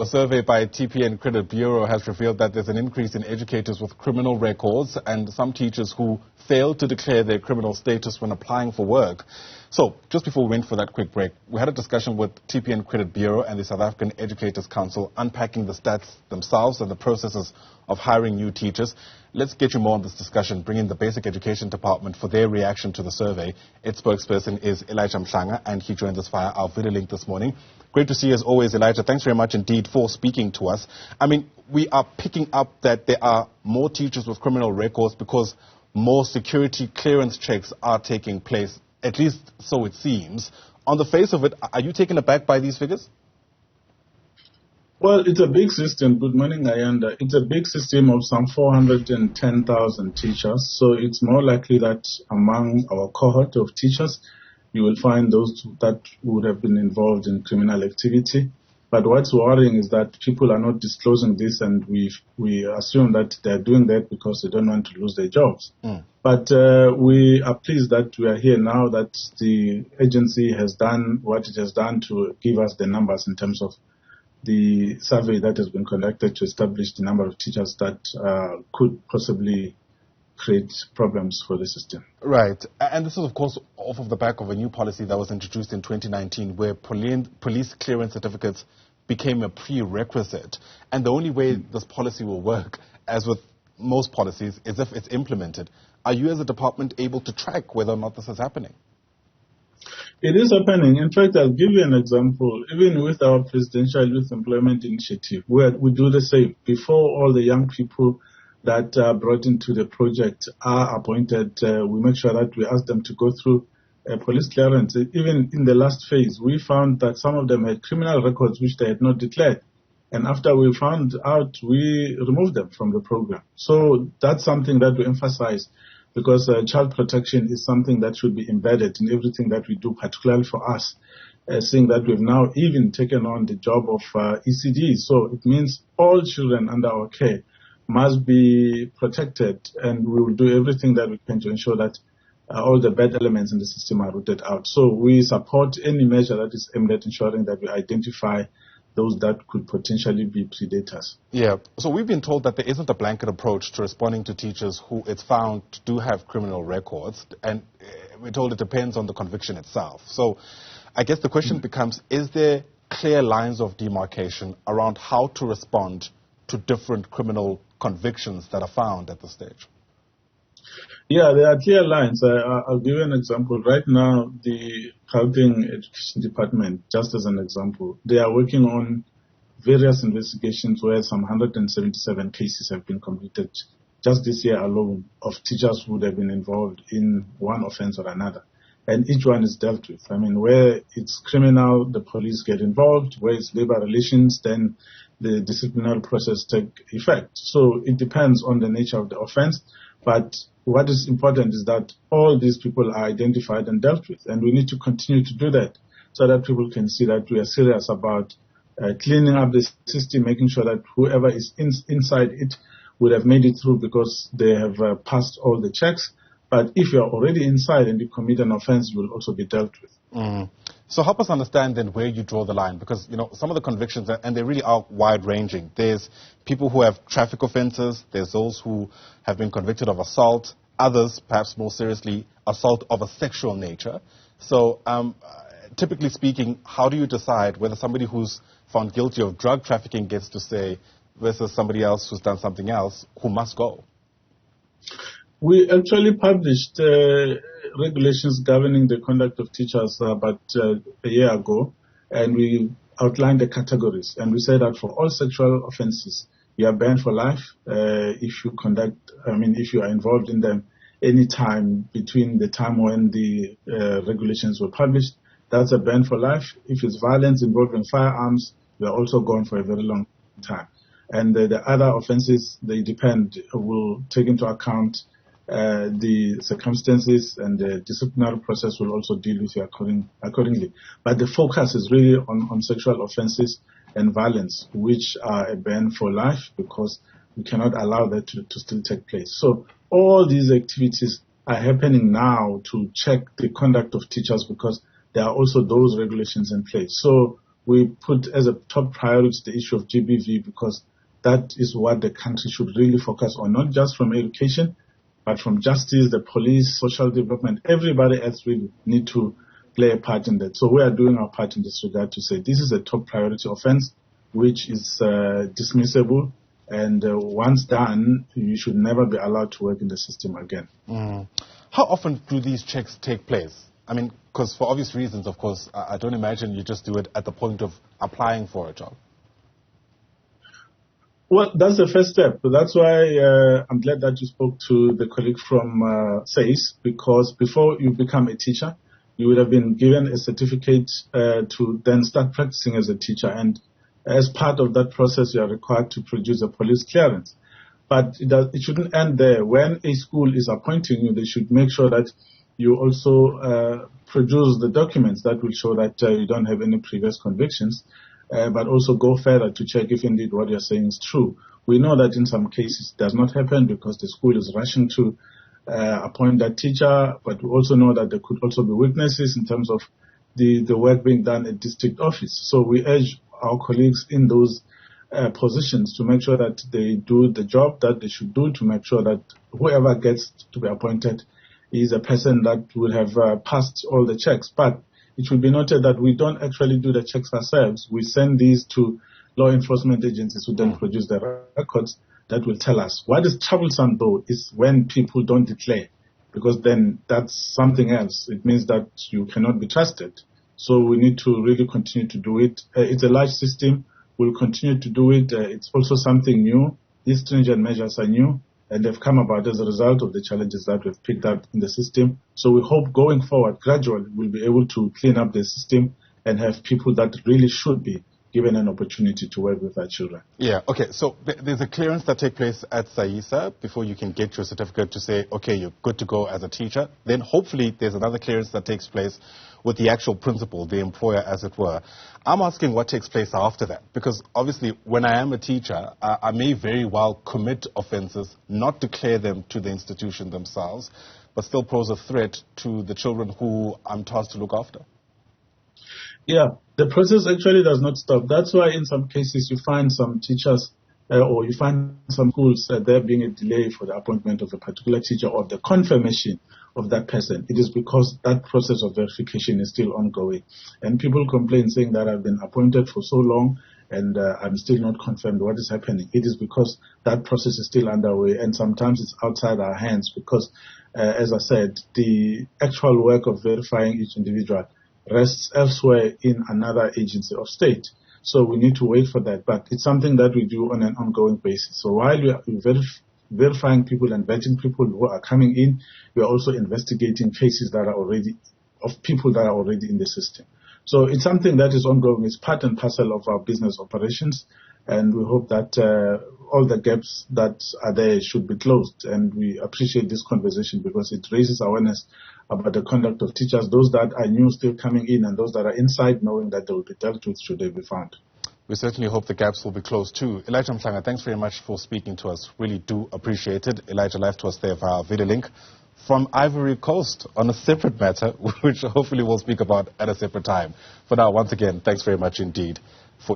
A survey by TPN Credit Bureau has revealed that there's an increase in educators with criminal records and some teachers who fail to declare their criminal status when applying for work. So, just before we went for that quick break, we had a discussion with TPN Credit Bureau and the South African Educators Council, unpacking the stats themselves and the processes of hiring new teachers. Let's get you more on this discussion, bring in the Basic Education Department for their reaction to the survey. Its spokesperson is Elijah Mhlanga, and he joins us via our video link this morning. Great to see you as always, Elijah. Thanks very much indeed for speaking to us. I mean, we are picking up that there are more teachers with criminal records because more security clearance checks are taking place, at least so it seems. On the face of it, are you taken aback by these figures? Well, it's a big system. Good morning, Ayanda. It's a big system of some 410,000 teachers. So it's more likely that among our cohort of teachers, you will find those that would have been involved in criminal activity. But what's worrying is that people are not disclosing this, and we assume that they're doing that because they don't want to lose their jobs. But we are pleased that we are here now, that the agency has done what it has done to give us the numbers in terms of the survey that has been conducted to establish the number of teachers that could possibly create problems for the system. Right. And this is, of course, off of the back of a new policy that was introduced in 2019 where police clearance certificates became a prerequisite. And the only way this policy will work, as with most policies, is if it's implemented. Are you as a department able to track whether or not this is happening? It is happening. In fact, I'll give you an example. Even with our Presidential Youth Employment Initiative, where we do the same. Before all the young people that are brought into the project are appointed, we make sure that we ask them to go through police clearance. Even in the last phase, we found that some of them had criminal records which they had not declared. And after we found out, we removed them from the program. So that's something that we emphasize, because child protection is something that should be embedded in everything that we do, particularly for us, seeing that we've now even taken on the job of ECD. So it means all children under our care must be protected, and we will do everything that we can to ensure that all the bad elements in the system are rooted out. So we support any measure that is aimed at ensuring that we identify those that could potentially be predators. Yeah. So we've been told that there isn't a blanket approach to responding to teachers who it's found do have criminal records, and we're told it depends on the conviction itself. So I guess the question becomes, is there clear lines of demarcation around how to respond to different criminal convictions that are found at this stage? Yeah, there are clear lines. I'll give you an example. Right now, the Gauteng Education Department, just as an example, they are working on various investigations where some 177 cases have been completed just this year alone of teachers who would have been involved in one offense or another. And each one is dealt with. I mean, where it's criminal, the police get involved. Where it's labor relations, then the disciplinary process take effect. So it depends on the nature of the offense. But what is important is that all these people are identified and dealt with. And we need to continue to do that so that people can see that we are serious about cleaning up the system, making sure that whoever is inside it would have made it through because they have passed all the checks. But if you are already inside and you commit an offense, you will also be dealt with. So help us understand then where you draw the line, because, you know, some of the convictions, and they really are wide-ranging. There's people who have traffic offenses. There's those who have been convicted of assault. Others, perhaps more seriously, assault of a sexual nature. So typically speaking, how do you decide whether somebody who's found guilty of drug trafficking gets to stay versus somebody else who's done something else who must go? We actually published regulations governing the conduct of teachers about a year ago, and we outlined the categories. And we said that for all sexual offenses, you are banned for life if you are involved in them any time between the time when the regulations were published. That's a ban for life. If it's violence involving firearms, you are also gone for a very long time. And the other offenses, they will take into account the circumstances, and the disciplinary process will also deal with you accordingly. But the focus is really on sexual offenses and violence, which are a ban for life because we cannot allow that to still take place. So all these activities are happening now to check the conduct of teachers because there are also those regulations in place. So we put as a top priority the issue of GBV, because that is what the country should really focus on, not just from education, but from justice, the police, social development. Everybody else really need to play a part in that. So we are doing our part in this regard to say this is a top priority offense, which is dismissible, and once done, you should never be allowed to work in the system again. How often do these checks take place? I mean, because for obvious reasons, of course, I don't imagine you just do it at the point of applying for a job. Well, that's the first step. That's why I'm glad that you spoke to the colleague from SACE, because before you become a teacher, you would have been given a certificate to then start practicing as a teacher. And as part of that process, you are required to produce a police clearance. But it shouldn't end there. When a school is appointing you, they should make sure that you also produce the documents that will show that you don't have any previous convictions, but also go further to check if indeed what you're saying is true. We know that in some cases it does not happen because the school is rushing to appoint that teacher, but we also know that there could also be weaknesses in terms of the work being done at district office. So we urge our colleagues in those positions to make sure that they do the job that they should do, to make sure that whoever gets to be appointed is a person that will have passed all the checks. But it should be noted that we don't actually do the checks ourselves. We send these to law enforcement agencies who then produce the records that will tell us. What is troublesome, though, is when people don't declare, because then that's something else. It means that you cannot be trusted. So we need to really continue to do it. It's a large system. We'll continue to do it. It's also something new. These stringent measures are new, and they've come about as a result of the challenges that we've picked up in the system. So we hope going forward, gradually, we'll be able to clean up the system and have people that really should be given an opportunity to work with our children. Yeah, okay. So there's a clearance that takes place at SAISA before you can get your certificate to say, okay, you're good to go as a teacher. Then hopefully there's another clearance that takes place with the actual principal, the employer, as it were. I'm asking what takes place after that, because obviously when I am a teacher, I may very well commit offenses, not declare them to the institution themselves, but still pose a threat to the children who I'm tasked to look after. Yeah, the process actually does not stop. That's why in some cases you find some teachers or you find some schools there being a delay for the appointment of a particular teacher or the confirmation of that person. It is because that process of verification is still ongoing. And people complain saying that I've been appointed for so long and I'm still not confirmed what is happening. It is because that process is still underway, and sometimes it's outside our hands because, as I said, the actual work of verifying each individual rests elsewhere in another agency of state. So we need to wait for that. But it's something that we do on an ongoing basis. So while we are verifying people and vetting people who are coming in, we are also investigating cases that are already, of people that are already in the system. So it's something that is ongoing. It's part and parcel of our business operations. And we hope that all the gaps that are there should be closed. And we appreciate this conversation because it raises awareness about the conduct of teachers, those that are new still coming in and those that are inside, knowing that they will be dealt with should they be found. We certainly hope the gaps will be closed too. Elijah Mhlanga, thanks very much for speaking to us. Really do appreciate it. Elijah live to us there via video link from Ivory Coast on a separate matter, which hopefully we'll speak about at a separate time. For now, once again, thanks very much indeed.